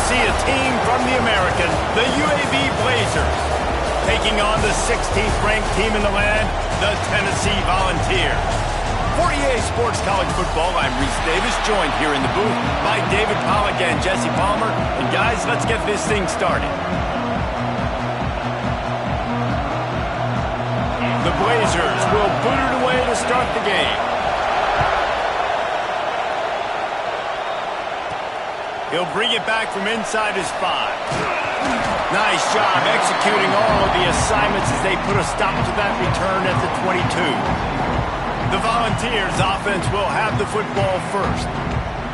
see a team from the American, the UAB Blazers, taking on the 16th ranked team in the land, the Tennessee Volunteers. For EA Sports College Football, I'm Reese Davis, joined here in the booth by David Pollack and Jesse Palmer. And guys, let's get this thing started. The Blazers will boot it away to start the game. He'll bring it back from inside his 5. Nice job executing all of the assignments as they put a stop to that return at the 22. The Volunteers offense will have the football first.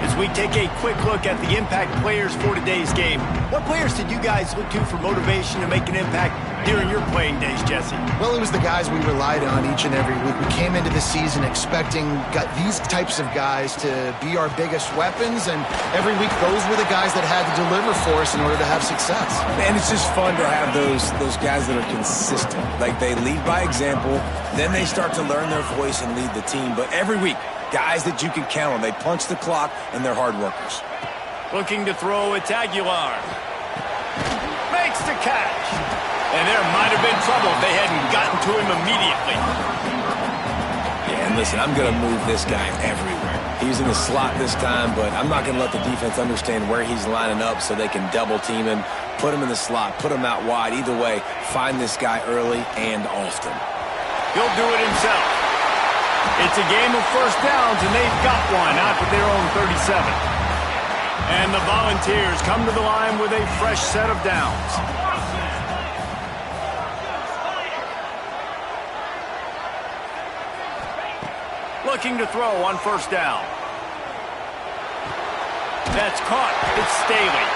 As we take a quick look at the impact players for today's game, what players did you guys look to for motivation to make an impact during your playing days, Jesse? Well, it was the guys we relied on each and every week. We came into the season expecting these types of guys to be our biggest weapons, and every week those were the guys that had to deliver for us in order to have success. And it's just fun to have those guys that are consistent. Like, they lead by example, then they start to learn their voice and lead the team. But every week, guys that you can count on. They punch the clock, and they're hard workers. Looking to throw, it's Aguilar. Makes the catch. And there might have been trouble if they hadn't gotten to him immediately. Yeah, and listen, I'm going to move this guy everywhere. He's in the slot this time, but I'm not going to let the defense understand where he's lining up so they can double team him, put him in the slot, put him out wide. Either way, find this guy early and often. He'll do it himself. It's a game of first downs, and they've got one out at their own 37. And the Volunteers come to the line with a fresh set of downs. Looking to throw on first down. That's caught. It's Staley.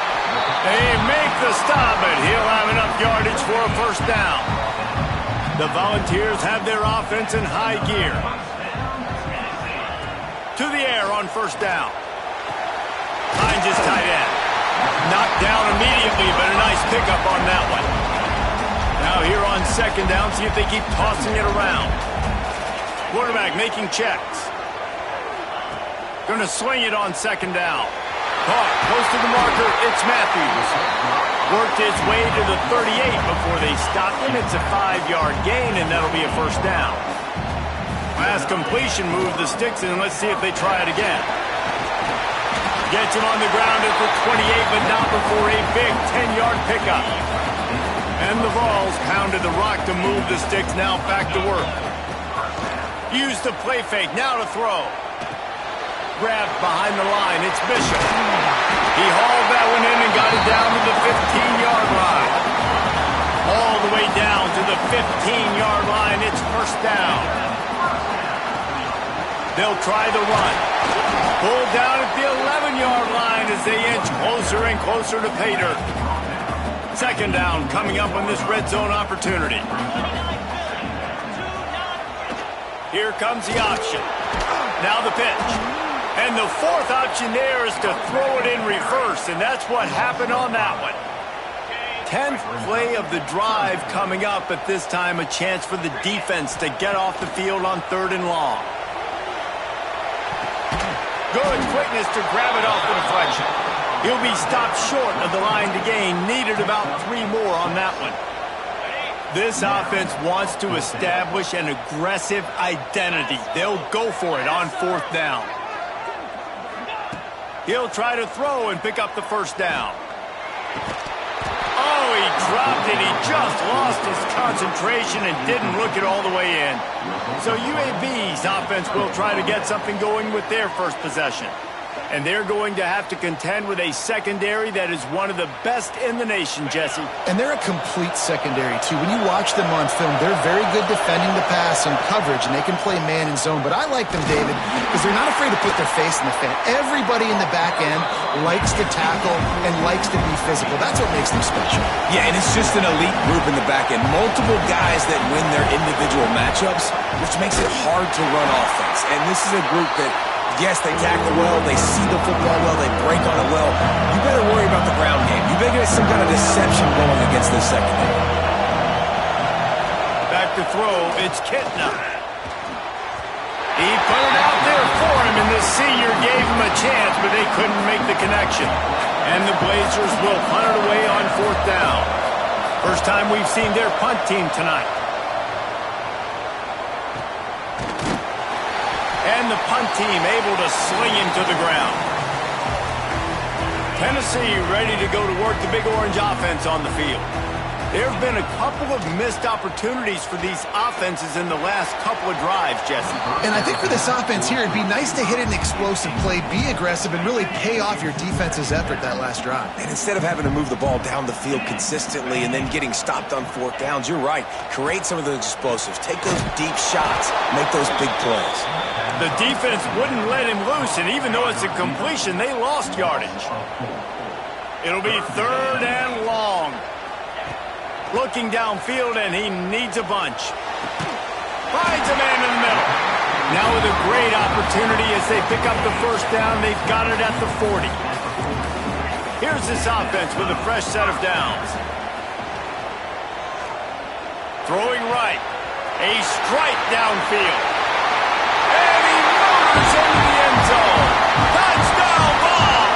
They make the stop, but he'll have enough yardage for a first down. The Volunteers have their offense in high gear. To the air on first down. Finds his tight end. Knocked down immediately, but a nice pickup on that one. Now here on second down, see if they keep tossing it around. Quarterback making checks. Going to swing it on second down. Caught close to the marker. It's Matthews. Worked his way to the 38 before they stopped him. It's a 5-yard gain, and that'll be a first down. Last completion moved the sticks, and let's see if they try it again. Gets him on the ground at the 28, but not before a big 10-yard pickup. And the Vols pounded the rock to move the sticks, now back to work. Use the play fake, now to throw. Grabbed behind the line, it's Bishop. He hauled that one in and got it down to the 15-yard line. All the way down to the 15-yard line, it's first down. They'll try the run. Pulled down at the 11-yard line as they inch closer and closer to pay dirt. Second down coming up on this red zone opportunity. Here comes the option. Now the pitch. And the fourth option there is to throw it in reverse, and that's what happened on that one. 10th play of the drive coming up, at this time a chance for the defense to get off the field on 3rd and long. Good quickness to grab it off the deflection. He'll be stopped short of the line to gain. Needed about 3 more on that one. This offense wants to establish an aggressive identity. They'll go for it on 4th down. He'll try to throw and pick up the first down. Oh, he dropped it. He just lost his concentration and didn't look it all the way in. So UAB's offense will try to get something going with their first possession. And they're going to have to contend with a secondary that is one of the best in the nation, Jesse. And they're a complete secondary, too. When you watch them on film, they're very good defending the pass and coverage, and they can play man and zone. But I like them, David, because they're not afraid to put their face in the fan. Everybody in the back end likes to tackle and likes to be physical. That's what makes them special. Yeah, and it's just an elite group in the back end. Multiple guys that win their individual matchups, which makes it hard to run offense. And this is a group that, yes, they tackle well, they see the football well, they break on it well. You better worry about the ground game. You better get some kind of deception going against this secondary. Back to throw, it's Kitna. He put it out there for him, and the senior gave him a chance, but they couldn't make the connection. And the Blazers will punt it away on 4th down. First time we've seen their punt team tonight. And the punt team able to sling him to the ground. Tennessee ready to go to work the Big Orange offense on the field. There have been a couple of missed opportunities for these offenses in the last couple of drives, Jesse. And I think for this offense here, it'd be nice to hit an explosive play, be aggressive, and really pay off your defense's effort that last drive. And instead of having to move the ball down the field consistently and then getting stopped on 4th downs, you're right. Create some of those explosives. Take those deep shots. Make those big plays. The defense wouldn't let him loose, and even though it's a completion, they lost yardage. It'll be 3rd and long. Looking downfield, and he needs a bunch. Finds a man in the middle. Now with a great opportunity as they pick up the 1st down. They've got it at the 40. Here's this offense with a fresh set of downs. Throwing right. A strike downfield. And he motors into the end zone. Touchdown ball!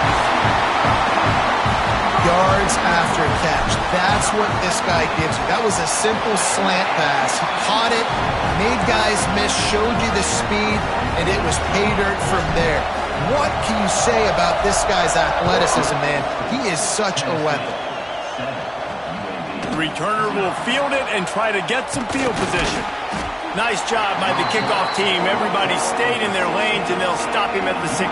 Yards after catch. That's what this guy gives you. That was a simple slant pass. He caught it, made guys miss, showed you the speed, and it was pay dirt from there. What can you say about this guy's athleticism, man? He is such a weapon. The returner will field it and try to get some field position. Nice job by the kickoff team. Everybody stayed in their lanes, and they'll stop him at the 16.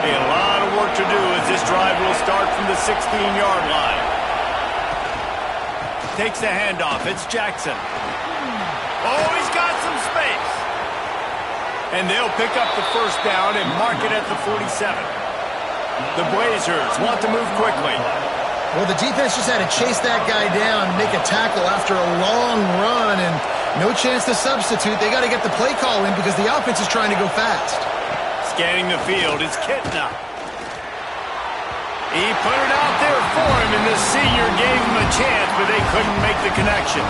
A lot of work to do as this drive will start from the 16-yard line. Takes the handoff. It's Jackson. Oh, he's got some space. And they'll pick up the 1st down and mark it at the 47. The Blazers want to move quickly. Well, the defense just had to chase that guy down, make a tackle after a long run, and no chance to substitute. They got to get the play call in because the offense is trying to go fast. Scanning the field, it's Kitna. He put it out there for him, and the senior gave him a chance, but they couldn't make the connection.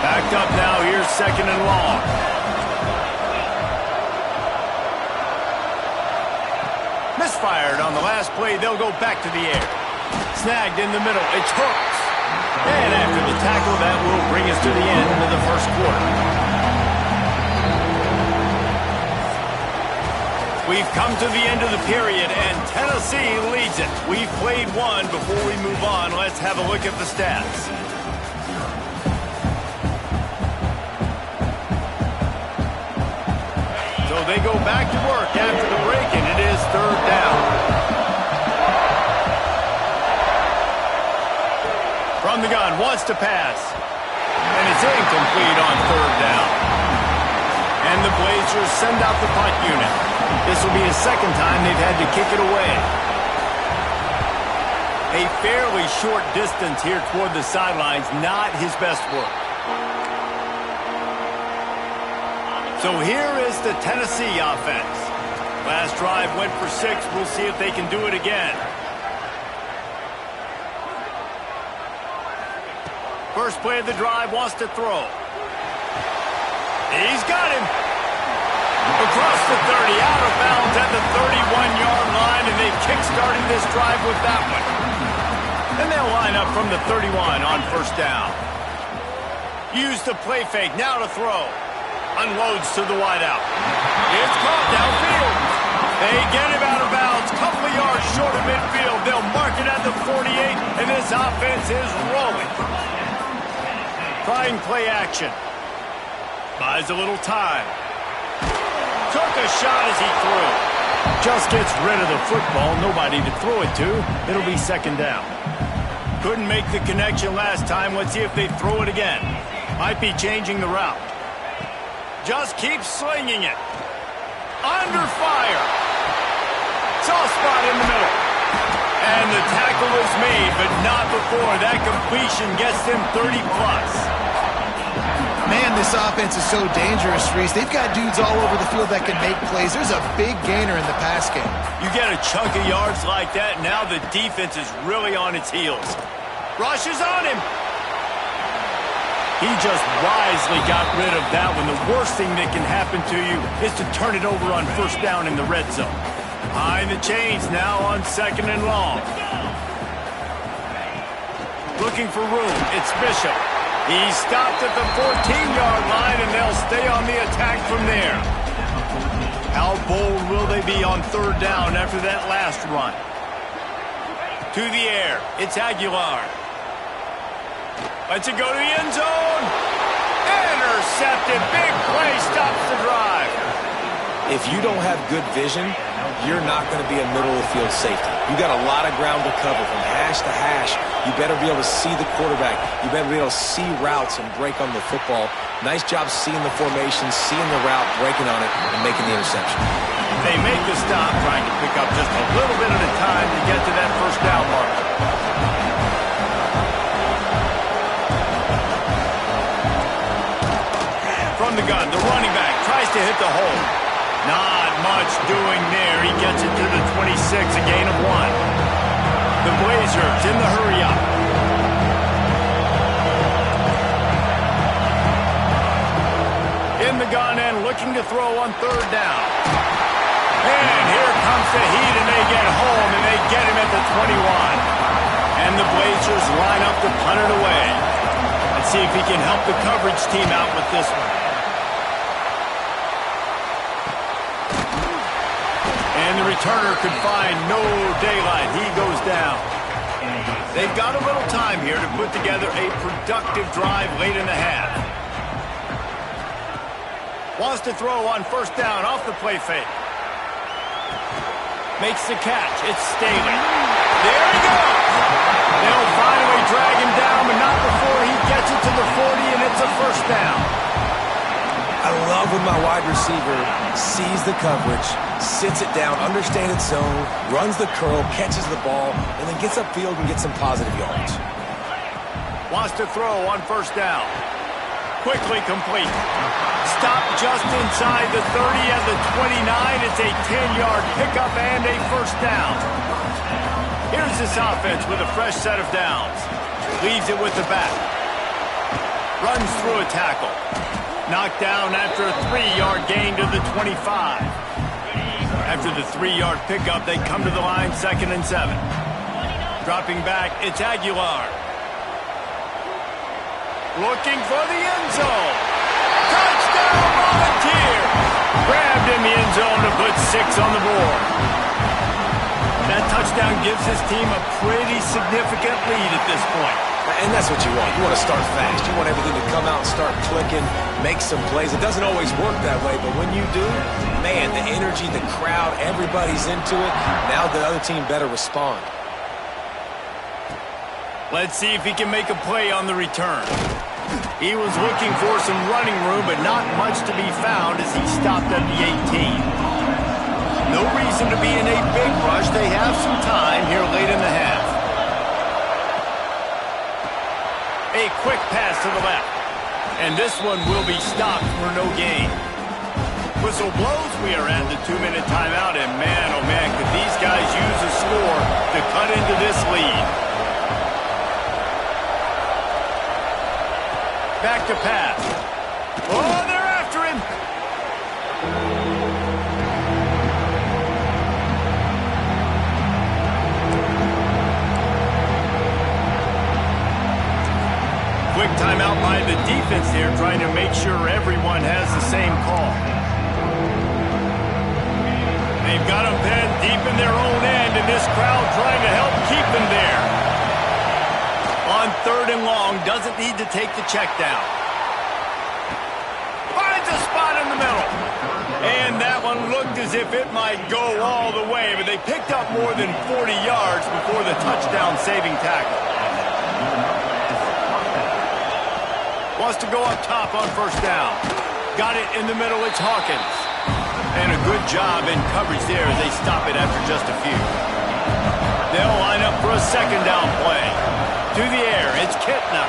Backed up now, here's 2nd and long. Misfired on the last play, they'll go back to the air. Snagged in the middle, it's Hooks. And after the tackle, that will bring us to the end of the 1st quarter. We've come to the end of the period, and Tennessee leads it. We've played one. Before we move on, let's have a look at the stats. So they go back to work after the break, and it is 3rd down. From the gun, wants to pass. And it's incomplete on 3rd down. And the Blazers send out the punt unit. This will be the 2nd time they've had to kick it away. A fairly short distance here toward the sidelines, not his best work. So here is the Tennessee offense. Last drive went for 6. We'll see if they can do it again. First play of the drive, wants to throw. He's got him. Across the 30, out of bounds at the 31-yard line, and they've kick-started this drive with that one. And they'll line up from the 31 on 1st down. Use the play fake, now to throw. Unloads to the wideout. It's caught downfield. They get him out of bounds, couple of yards short of midfield. They'll mark it at the 48, and this offense is rolling. Trying play action. Buys a little time. Took a shot as he threw. Just gets rid of the football. Nobody to throw it to. It'll be 2nd down. Couldn't make the connection last time. Let's see if they throw it again. Might be changing the route. Just keeps slinging it. Under fire. Soft spot in the middle. And the tackle is made, but not before. That completion gets them 30+. Man, this offense is so dangerous, Reese. They've got dudes all over the field that can make plays. There's a big gainer in the pass game. You get a chunk of yards like that, now the defense is really on its heels. Rushes on him. He just wisely got rid of that one. The worst thing that can happen to you is to turn it over on 1st down in the red zone. Behind the chains now on 2nd and long. Looking for room. It's Bishop. He's stopped at the 14-yard line, and they'll stay on the attack from there. How bold will they be on 3rd down after that last run? To the air. It's Aguilar. Lets it go to the end zone. Intercepted. Big play stops the drive. If you don't have good vision, you're not going to be a middle-of-the-field safety. You got a lot of ground to cover from hash to hash. You better be able to see the quarterback. You better be able to see routes and break on the football. Nice job seeing the formation, seeing the route, breaking on it, and making the interception. They make the stop, trying to pick up just a little bit at a time to get to that 1st down mark. From the gun, the running back tries to hit the hole. Not much doing there. He gets it to the 26, a gain of 1. The Blazers in the hurry-up. In the gun and looking to throw on 3rd down. And here comes the heat, and they get home, and they get him at the 21. And the Blazers line up to punt it away. Let's see if he can help the coverage team out with this one. And the returner could find no daylight. He goes down. They've got a little time here to put together a productive drive late in the half. Wants to throw on 1st down off the play fake. Makes the catch. It's Staley. There he goes. They'll finally drag him down, but not before he gets it to the 40, and it's a 1st down. I love when my wide receiver sees the coverage, sits it down, understands its zone, runs the curl, catches the ball, and then gets upfield and gets some positive yards. Wants to throw on 1st down. Quickly complete. Stop just inside the 30 and the 29. It's a 10-yard pickup and a 1st down. Here's this offense with a fresh set of downs. Leaves it with the back. Runs through a tackle. Knocked down after a 3-yard gain to the 25. After the 3-yard pickup, they come to the line 2nd and 7. Dropping back, it's Aguilar. Looking for the end zone. Touchdown, Volunteer! Grabbed in the end zone to put 6 on the board. That touchdown gives his team a pretty significant lead at this point. And that's what you want. You want to start fast. You want everything to come out and start clicking, make some plays. It doesn't always work that way, but when you do, man, the energy, the crowd, everybody's into it. Now the other team better respond. Let's see if he can make a play on the return. He was looking for some running room, but not much to be found as he stopped at the 18. No reason to be in a big rush. They have some time here late in the half. A quick pass to the left. And this one will be stopped for no gain. Whistle blows. We are at the 2-minute timeout. And man, oh man, could these guys use a score to cut into this lead. Back to pass. Oh, they're after him. Quick timeout by the defense here, trying to make sure everyone has the same call. They've got them pinned deep in their own end, and this crowd trying to help keep them there. On 3rd and long, doesn't need to take the check down. Finds a spot in the middle. And that one looked as if it might go all the way, but they picked up more than 40 yards before the touchdown-saving tackle. Wants to go up top on 1st down. Got it in the middle, it's Hawkins. And a good job in coverage there as they stop it after just a few. They'll line up for a 2nd down play. To the air, it's Kitna.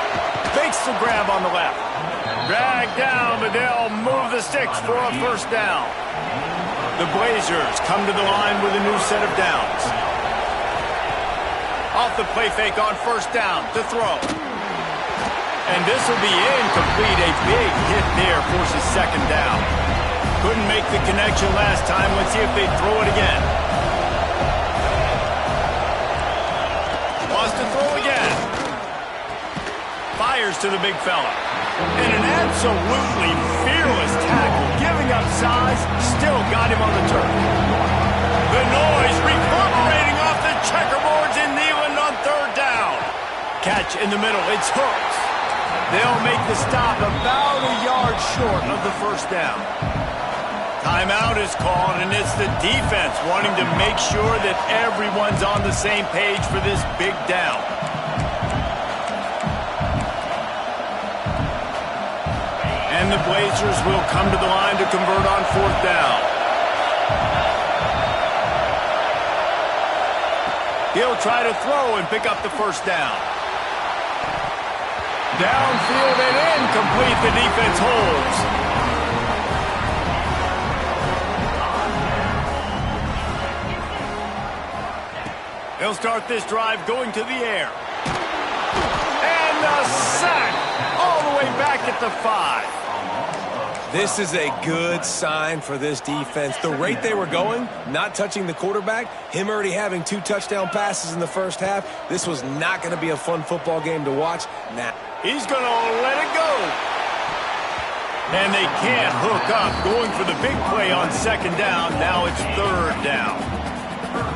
Fakes the grab on the left. Dragged down, but they'll move the sticks for a 1st down. The Blazers come to the line with a new set of downs. Off the play fake on 1st down to throw. And this will be incomplete. A big hit there forces 2nd down. Couldn't make the connection last time. Let's see if they throw it again. wants to throw again. Fires to the big fella. And an absolutely fearless tackle, giving up size, still got him on the turf. The noise reverberating off the checkerboards in Neyland on third down. Catch in the middle, it's Hooks. They'll make the stop about a yard short of the first down. Timeout is called, and it's the defense wanting to make sure that everyone's on the same page for this big down. And the Blazers will come to the line to convert on fourth down. He'll try to throw and pick up the first down. Downfield and incomplete. The defense holds. He'll start this drive going to the air. And the sack all the way back at the 5. This is a good sign for this defense. The rate they were going, not touching the quarterback, him already having 2 touchdown passes in the first half, this was not going to be a fun football game to watch. Nah. He's going to let it go. And they can't hook up, going for the big play on second down. Now it's third down.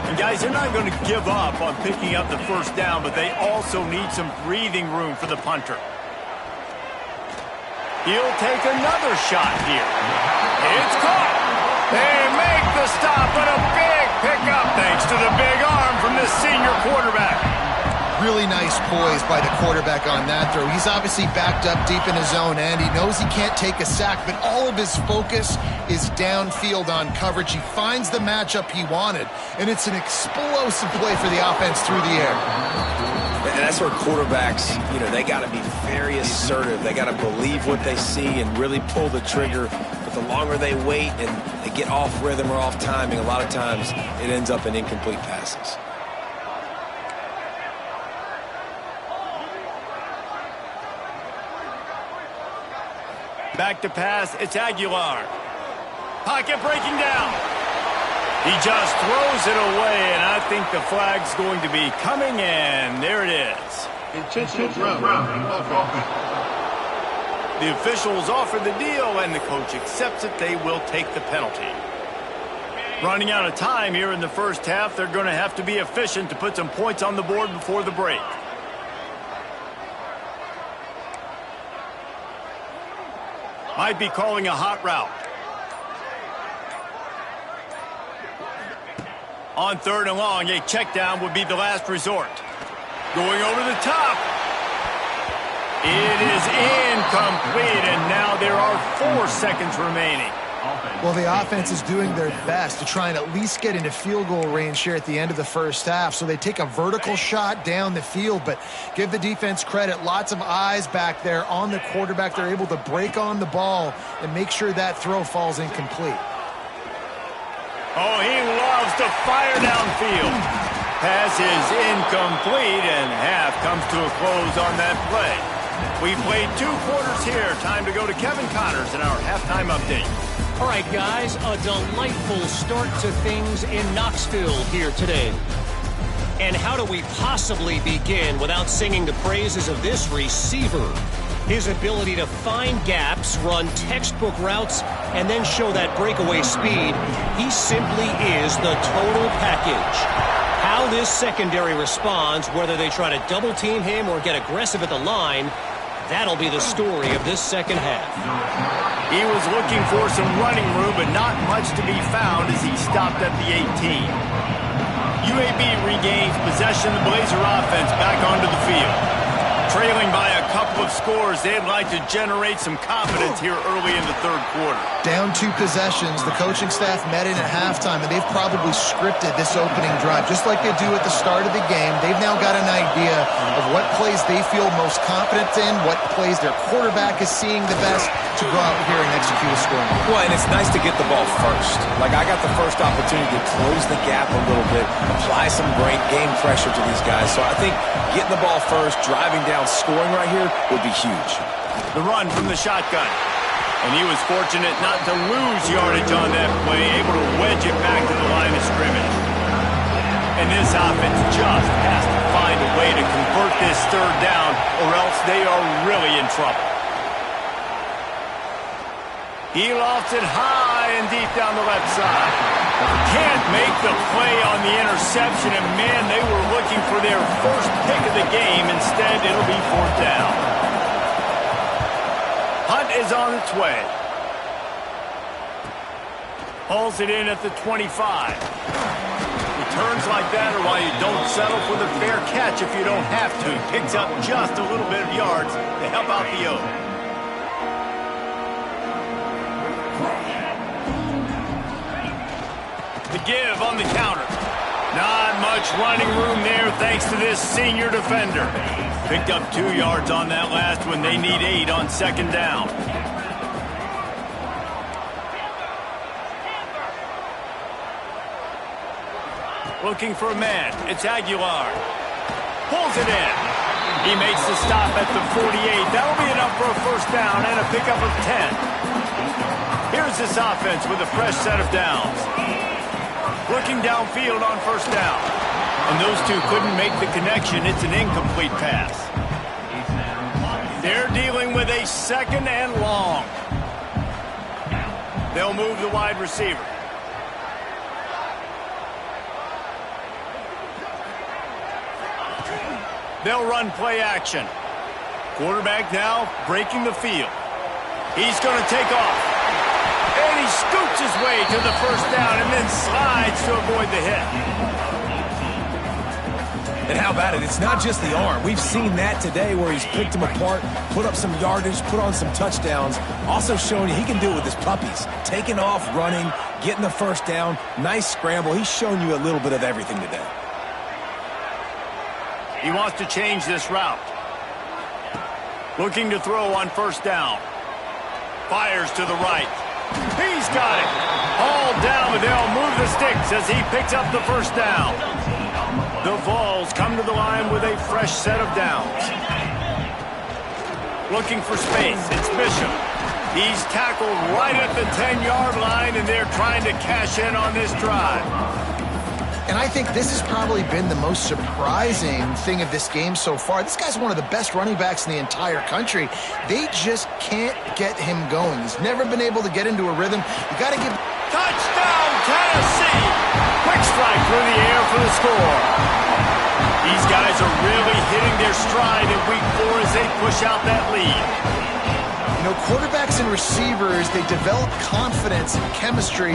And guys, they're not going to give up on picking up the first down, but they also need some breathing room for the punter. He'll take another shot here. It's caught. They make the stop, but a big pickup thanks to the big arm from this senior quarterback. Really nice poise by the quarterback on that throw. He's obviously backed up deep in his own end. He knows he can't take a sack, but all of his focus is downfield on coverage. He finds the matchup he wanted, and it's an explosive play for the offense through the air. And that's where quarterbacks, they got to be very assertive. They got to believe what they see and really pull the trigger. But the longer they wait and they get off rhythm or off timing, a lot of times it ends up in incomplete passes. Back to pass, it's Aguilar. Pocket breaking down. He just throws it away, and I think the flag's going to be coming in. There it is. Intentional grounding. The officials offer the deal, and the coach accepts it. They will take the penalty. Running out of time here in the first half, they're going to have to be efficient to put some points on the board before the break. Might be calling a hot route. On third and long, a check down would be the last resort. Going over the top. It is incomplete, and now there are 4 seconds remaining. Well, the offense is doing their best to try and at least get into field goal range here at the end of the first half. So they take a vertical shot down the field, but give the defense credit. Lots of eyes back there on the quarterback. They're able to break on the ball and make sure that throw falls incomplete. Oh, he loves to fire downfield. Pass is incomplete, and half comes to a close on that play. We've played 2 quarters here. Time to go to Kevin Connors in our halftime update. All right, guys, a delightful start to things in Knoxville here today. And how do we possibly begin without singing the praises of this receiver? His ability to find gaps, run textbook routes, and then show that breakaway speed. He simply is the total package. How this secondary responds, whether they try to double-team him or get aggressive at the line, that'll be the story of this second half. He was looking for some running room, but not much to be found as he stopped at the 18. UAB regains possession of the Blazer offense back onto the field. Trailing by a couple of scores, they'd like to generate some confidence here early in the third quarter. Down 2 possessions, the coaching staff met in at halftime, and they've probably scripted this opening drive. Just like they do at the start of the game, they've now got an idea of what plays they feel most confident in, what plays their quarterback is seeing the best to go out here and execute a scoring. Well, and it's nice to get the ball first. Like, I got the first opportunity to close the gap a little bit, apply some great game pressure to these guys. So I think getting the ball first, driving down, scoring right here would be huge. The run from the shotgun. And he was fortunate not to lose yardage on that play, able to wedge it back to the line of scrimmage. And this offense just has to find a way to this third down, or else they are really in trouble. He lofts it high and deep down the left side. Can't make the play on the interception, and man, they were looking for their first pick of the game. Instead, it'll be fourth down. Hunt is on its way. Hauls it in at the 25. Returns like that are why you don't settle for the fair catch if you don't have to. Picks up just a little bit of yards to help out the O. The give on the counter. Not much running room there thanks to this senior defender. Picked up 2 yards on that last one. They need 8 on second down. Looking for a man. It's Aguilar. Pulls it in. He makes the stop at the 48. That'll be enough for a first down and a pickup of 10. Here's this offense with a fresh set of downs. Looking downfield on first down. And those two couldn't make the connection. It's an incomplete pass. They're dealing with a second and long. They'll move the wide receiver. They'll run play action. Quarterback now breaking the field. He's going to take off. And he scoots his way to the first down and then slides to avoid the hit. And how about it? It's not just the arm. We've seen that today where he's picked them apart, put up some yardage, put on some touchdowns. Also showing you he can do it with his puppies. Taking off, running, getting the first down. Nice scramble. He's shown you a little bit of everything today. He wants to change this route. Looking to throw on first down. Fires to the right. He's got it. All down, but they'll move the sticks as he picks up the first down. The Vols come to the line with a fresh set of downs. Looking for space. It's Bishop. He's tackled right at the 10-yard line, and they're trying to cash in on this drive. And I think this has probably been the most surprising thing of this game so far. This guy's one of the best running backs in the entire country. They just can't get him going. He's never been able to get into a rhythm. You got to give... Touchdown, Tennessee! Quick strike through the air for the score. These guys are really hitting their stride in week 4 as they push out that lead. You know, quarterbacks and receivers, they develop confidence and chemistry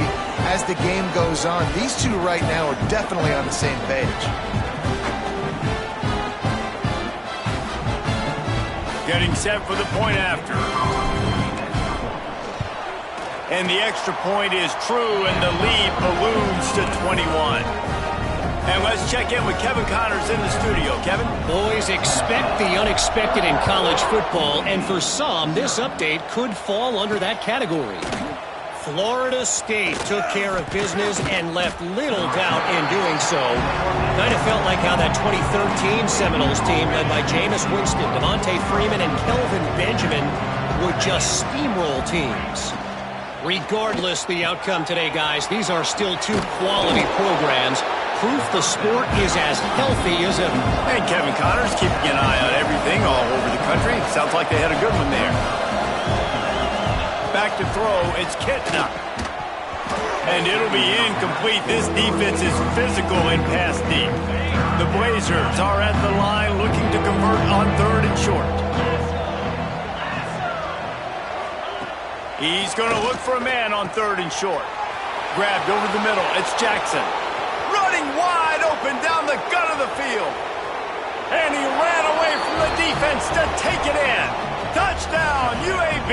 as the game goes on. These two right now are definitely on the same page. Getting set for the point after. And the extra point is true, and the lead balloons to 21. And let's check in with Kevin Connors in the studio. Kevin? Boys, expect the unexpected in college football, and for some, this update could fall under that category. Florida State took care of business and left little doubt in doing so. Kind of felt like how that 2013 Seminoles team led by Jameis Winston, Devontae Freeman, and Kelvin Benjamin would just steamroll teams. Regardless the outcome today, guys, these are still 2 quality programs. Proof the sport is as healthy as ever. And Kevin Connors keeping an eye on everything all over the country. Sounds like they had a good one there. Back to throw, it's Kitna. And it'll be incomplete. This defense is physical and pass deep. The Blazers are at the line looking to convert on 3rd and short. He's going to look for a man on 3rd and short. Grabbed over the middle, it's Jackson. Running wide open down the gut of the field. And he ran away from the defense to take it in. Touchdown, UAB.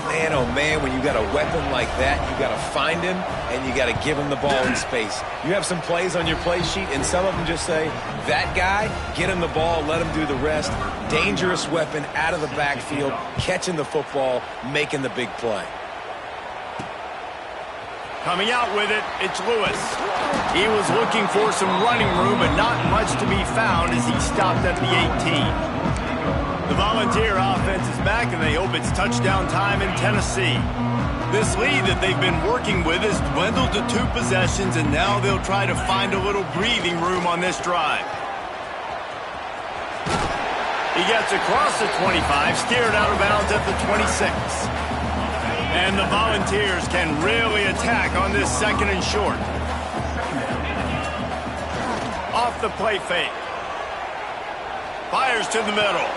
Man, oh man, when you got a weapon like that, you got to find him and you got to give him the ball in space. You have some plays on your play sheet, and some of them just say, that guy, get him the ball, let him do the rest. Dangerous weapon out of the backfield, catching the football, making the big play. Coming out with it, it's Lewis. He was looking for some running room, but not much to be found as he stopped at the 18. The Volunteer offense is back, and they hope it's touchdown time in Tennessee. This lead that they've been working with has dwindled to 2 possessions, and now they'll try to find a little breathing room on this drive. He gets across the 25, steered out of bounds at the 26. And the Volunteers can really attack on this 2nd and short. Off the play fake. Fires to the middle.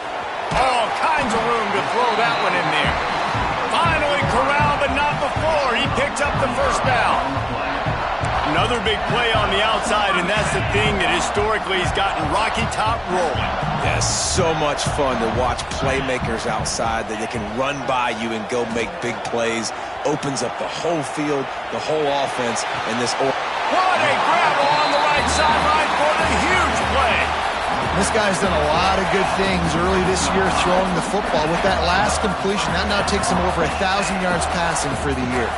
All kinds of room to throw that one in there. Finally corralled, but not before. He picks up the first down. Another big play on the outside, and that's the thing that historically has gotten Rocky Top rolling. Yeah, so much fun to watch playmakers outside that they can run by you and go make big plays. Opens up the whole field, the whole offense, and this... What a grab on the right sideline for the huge play. This guy's done a lot of good things early this year throwing the football. With that last completion, that now takes him over 1,000 yards passing for the year.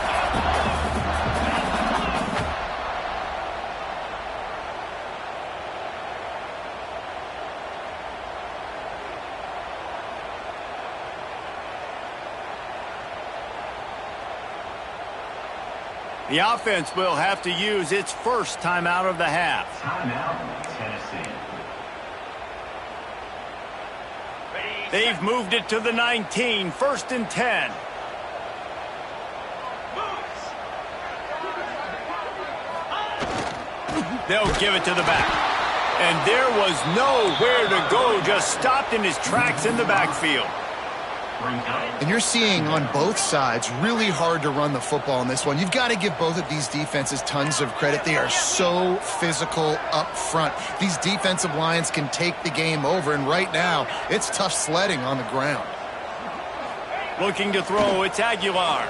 The offense will have to use its first timeout of the half. Timeout, Tennessee. They've moved it to the 19, 1st and 10. They'll give it to the back. And there was nowhere to go, just stopped in his tracks in the backfield. And you're seeing on both sides really hard to run the football in this one. You've got to give both of these defenses tons of credit. They are so physical up front. These defensive lines can take the game over, and right now it's tough sledding on the ground. Looking to throw, it's Aguilar.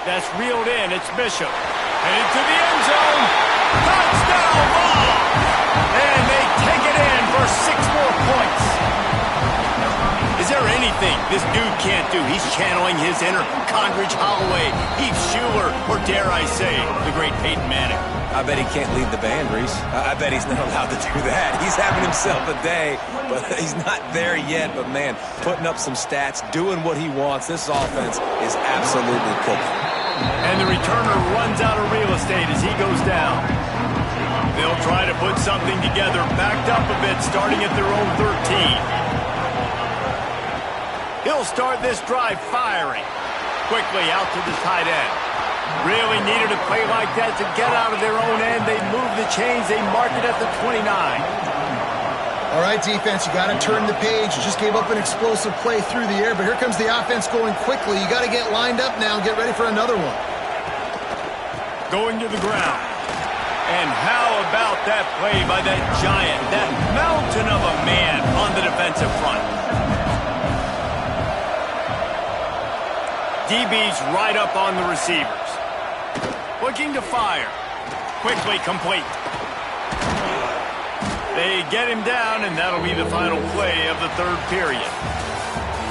That's reeled in, it's Bishop. Headed to the end zone. Touchdown ball! And they take it in for 6 more points. Is there anything this dude can't do? He's channeling his inner Condridge Holloway, Heath Schuler, or dare I say, the great Peyton Manning. I bet he can't lead the band, Reese. I bet he's not allowed to do that. He's having himself a day, but he's not there yet. But, man, putting up some stats, doing what he wants. This offense is absolutely cooking. And the returner runs out of real estate as he goes down. They'll try to put something together, backed up a bit, starting at their own 13. He'll start this drive firing. Quickly out to the tight end. Really needed a play like that to get out of their own end. They move the chains. They mark it at the 29. All right, defense, you got to turn the page. You just gave up an explosive play through the air, but here comes the offense going quickly. You got to get lined up now and get ready for another one. Going to the ground. And how about that play by that giant, that mountain of a man on the defensive front? DB's right up on the receivers. Looking to fire. Quickly complete. They get him down, and that'll be the final play of the 3rd period.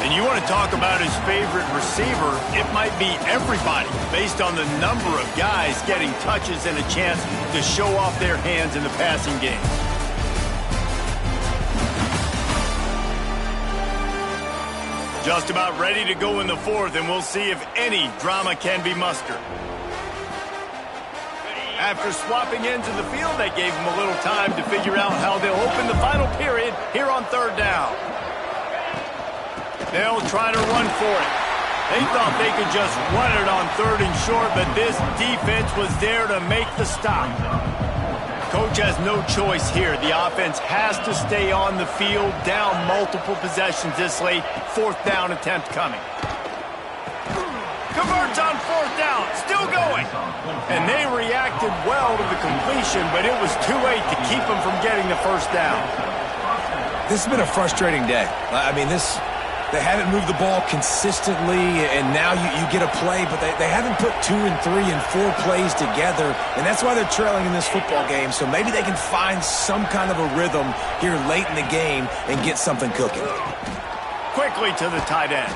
And you want to talk about his favorite receiver, it might be everybody, based on the number of guys getting touches and a chance to show off their hands in the passing game. Just about ready to go in the 4th, and we'll see if any drama can be mustered. After swapping ends in the field, that gave them a little time to figure out how they'll open the final period here on 3rd down. They'll try to run for it. They thought they could just run it on 3rd and short, but this defense was there to make the stop. Coach has no choice here. The offense has to stay on the field, down multiple possessions this late. 4th down attempt coming. Converts on 4th down, still going. And they reacted well to the completion, but it was too late to keep them from getting the 1st down. This has been a frustrating day. I mean, they haven't moved the ball consistently, and now you get a play, but they haven't put 2 and 3 and 4 plays together, and that's why they're trailing in this football game. So maybe they can find some kind of a rhythm here late in the game and get something cooking. Quickly to the tight end.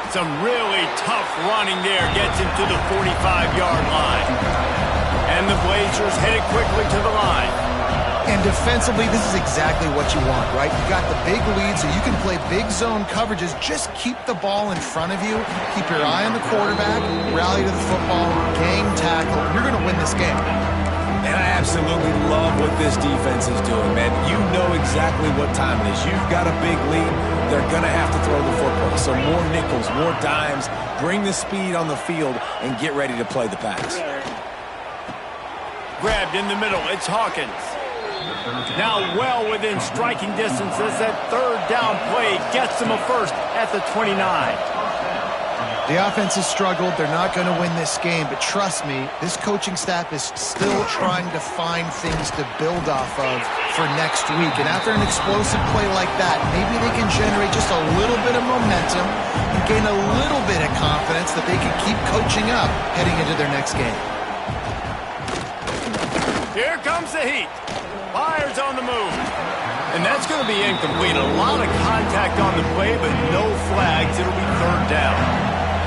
Some really tough running there gets him to the 45-yard line. And the Blazers headed quickly to the line. And defensively, this is exactly what you want, right? You got the big lead, so you can play big zone coverages. Just keep the ball in front of you. Keep your eye on the quarterback. Rally to the football. Gang tackle. You're going to win this game. And I absolutely love what this defense is doing, man. You know exactly what time it is. You've got a big lead. They're going to have to throw the football. So more nickels, more dimes. Bring the speed on the field and get ready to play the pass. Grabbed in the middle. It's Hawkins. Now well within striking distance as that third down play gets them a first at the 29. The offense has struggled. They're not going to win this game, but trust me, this coaching staff is still trying to find things to build off of for next week. And after an explosive play like that, maybe they can generate just a little bit of momentum and gain a little bit of confidence that they can keep coaching up heading into their next game. Here comes the heat. Fires on the move. And that's going to be incomplete. A lot of contact on the play, but no flags. It'll be third down.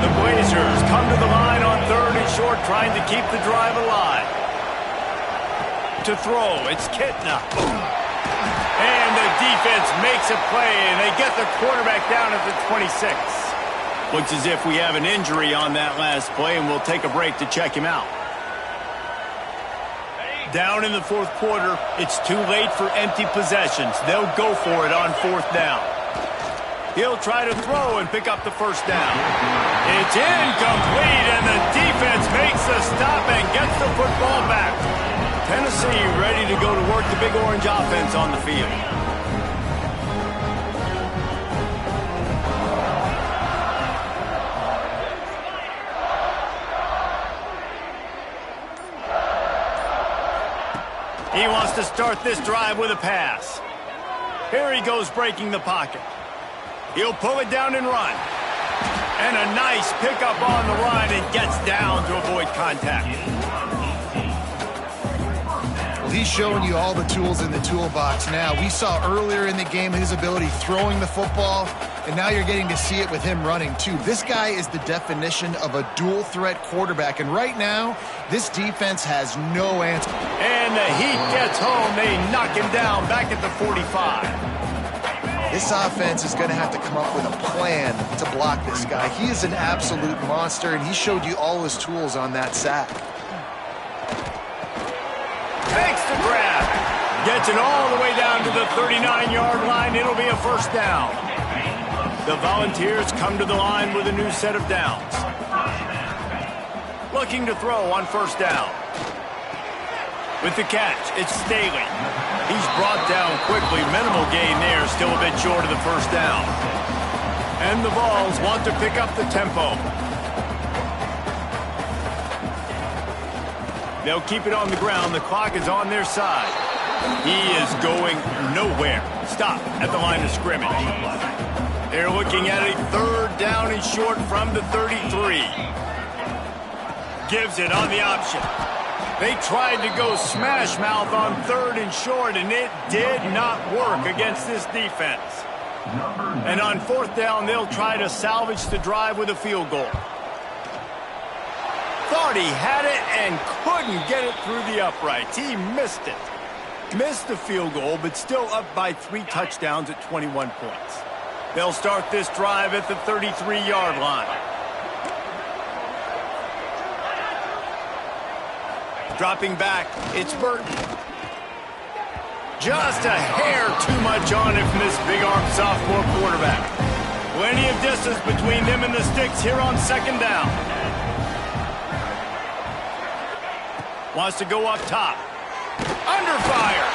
The Blazers come to the line on third and short, trying to keep the drive alive. To throw, it's Kitna. And the defense makes a play, and they get the quarterback down at the 26. Looks as if we have an injury on that last play, and we'll take a break to check him out. Down in the fourth quarter, it's too late for empty possessions. They'll go for it on fourth down. He'll try to throw and pick up the first down. It's incomplete, and the defense makes the stop and gets the football back. Tennessee ready to go to work the Big Orange offense on the field. He wants to start this drive with a pass. Here he goes breaking the pocket. He'll pull it down and run. And a nice pickup on the run and gets down to avoid contact. Well, he's showing you all the tools in the toolbox now. We saw earlier in the game his ability throwing the football, and now you're getting to see it with him running too. This guy is the definition of a dual-threat quarterback, and right now, this defense has no answer. And the Heat gets home. They knock him down back at the 45. This offense is going to have to come up with a plan to block this guy. He is an absolute monster, and he showed you all his tools on that sack. Makes the grab. Gets it all the way down to the 39-yard line. It'll be a first down. The Volunteers come to the line with a new set of downs. Looking to throw on first down. With the catch, it's Staley. He's brought down quickly. Minimal gain there, still a bit short of the first down. And the Vols want to pick up the tempo. They'll keep it on the ground. The clock is on their side. He is going nowhere. Stop at the line of scrimmage. They're looking at a third down and short from the 33. Gives it on the option. They tried to go smash mouth on third and short, and it did not work against this defense. And on fourth down, they'll try to salvage the drive with a field goal. Thought he had it and couldn't get it through the uprights. He missed it. Missed the field goal, but still up by 3 touchdowns at 21 points. They'll start this drive at the 33-yard line. Dropping back, it's Burton. Just a hair too much on it from this big-arm sophomore quarterback. Plenty of distance between them and the sticks here on second down. Wants to go up top. Under fire.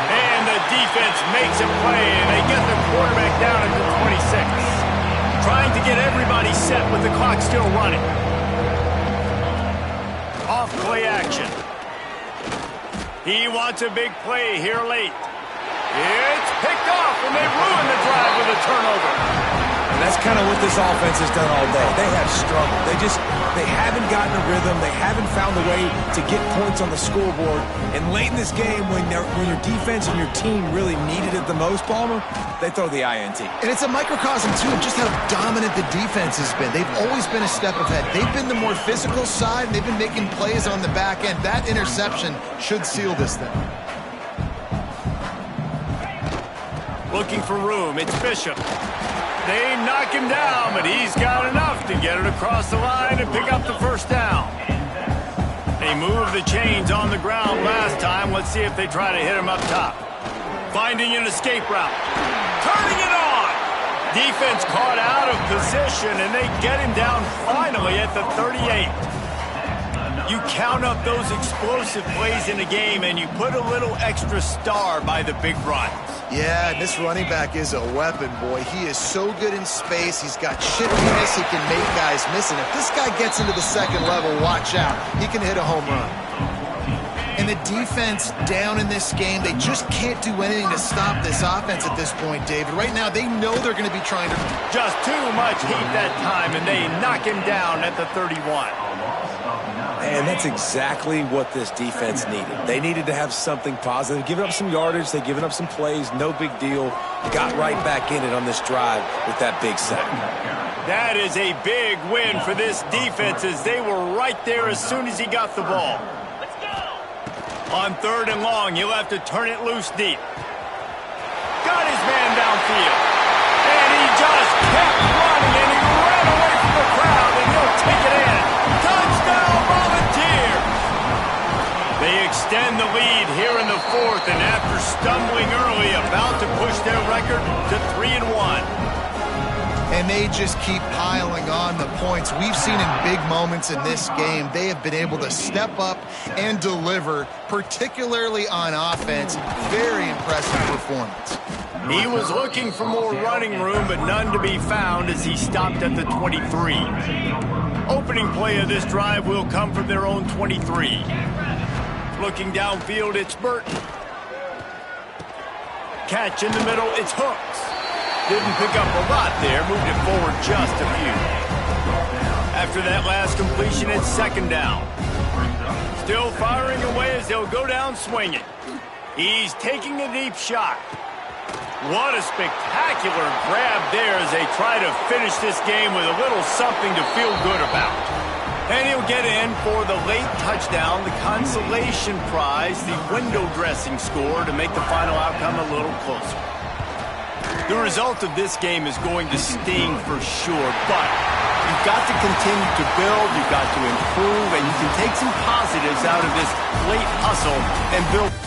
And the defense makes a play, and they get the quarterback down at the 26. Trying to get everybody set with the clock still running. Off play action. He wants a big play here late. It's picked off, and they ruin the drive with a turnover. And that's kind of what this offense has done all day. They have struggled. They haven't gotten a rhythm. They haven't found a way to get points on the scoreboard. And late in this game, when your defense and your team really needed it the most, Palmer, they throw the INT. And it's a microcosm, too, of just how dominant the defense has been. They've always been a step ahead. They've been the more physical side, and they've been making plays on the back end. That interception should seal this thing. Looking for room. It's Bishop. They knock him down, but he's got enough to get it across the line and pick up the first down. They moved the chains on the ground last time. Let's see if they try to hit him up top. Finding an escape route. Turning it on! Defense caught out of position, and they get him down finally at the 38. You count up those explosive plays in a game, and you put a little extra star by the big runs. Yeah, this running back is a weapon, boy. He is so good in space. He's got shiftiness. He can make guys miss. And if this guy gets into the second level, watch out. He can hit a home run. And the defense down in this game, they just can't do anything to stop this offense at this point, David. Right now, they know they're going to be trying to... Just too much heat that time, and they knock him down at the 31. And that's exactly what this defense needed. They needed to have something positive. Giving up some yardage, they've given up some plays, no big deal. Got right back in it on this drive with that big sack. That is a big win for this defense, as they were right there as soon as he got the ball. On 3rd and long, he'll have to turn it loose deep. Got his man downfield. And he just kept running, and he ran away from the crowd, and he'll take it in. Touchdown, Volunteers! They extend the lead here in the 4th, and after stumbling early, about to push their record to 3-1. And they just keep piling on the points. We've seen in big moments in this game, they have been able to step up and deliver, particularly on offense. Very impressive performance. He was looking for more running room, but none to be found as he stopped at the 23. Opening play of this drive will come from their own 23. Looking downfield, it's Burton. Catch in the middle, it's Hooks. Didn't pick up a lot there, moved it forward just a few. After that last completion, it's 2nd down. Still firing away as they'll go down swinging. He's taking a deep shot. What a spectacular grab there as they try to finish this game with a little something to feel good about. And he'll get in for the late touchdown, the consolation prize, the window dressing score to make the final outcome a little closer. The result of this game is going to sting for sure, but you've got to continue to build, you've got to improve, and you can take some positives out of this late hustle and build...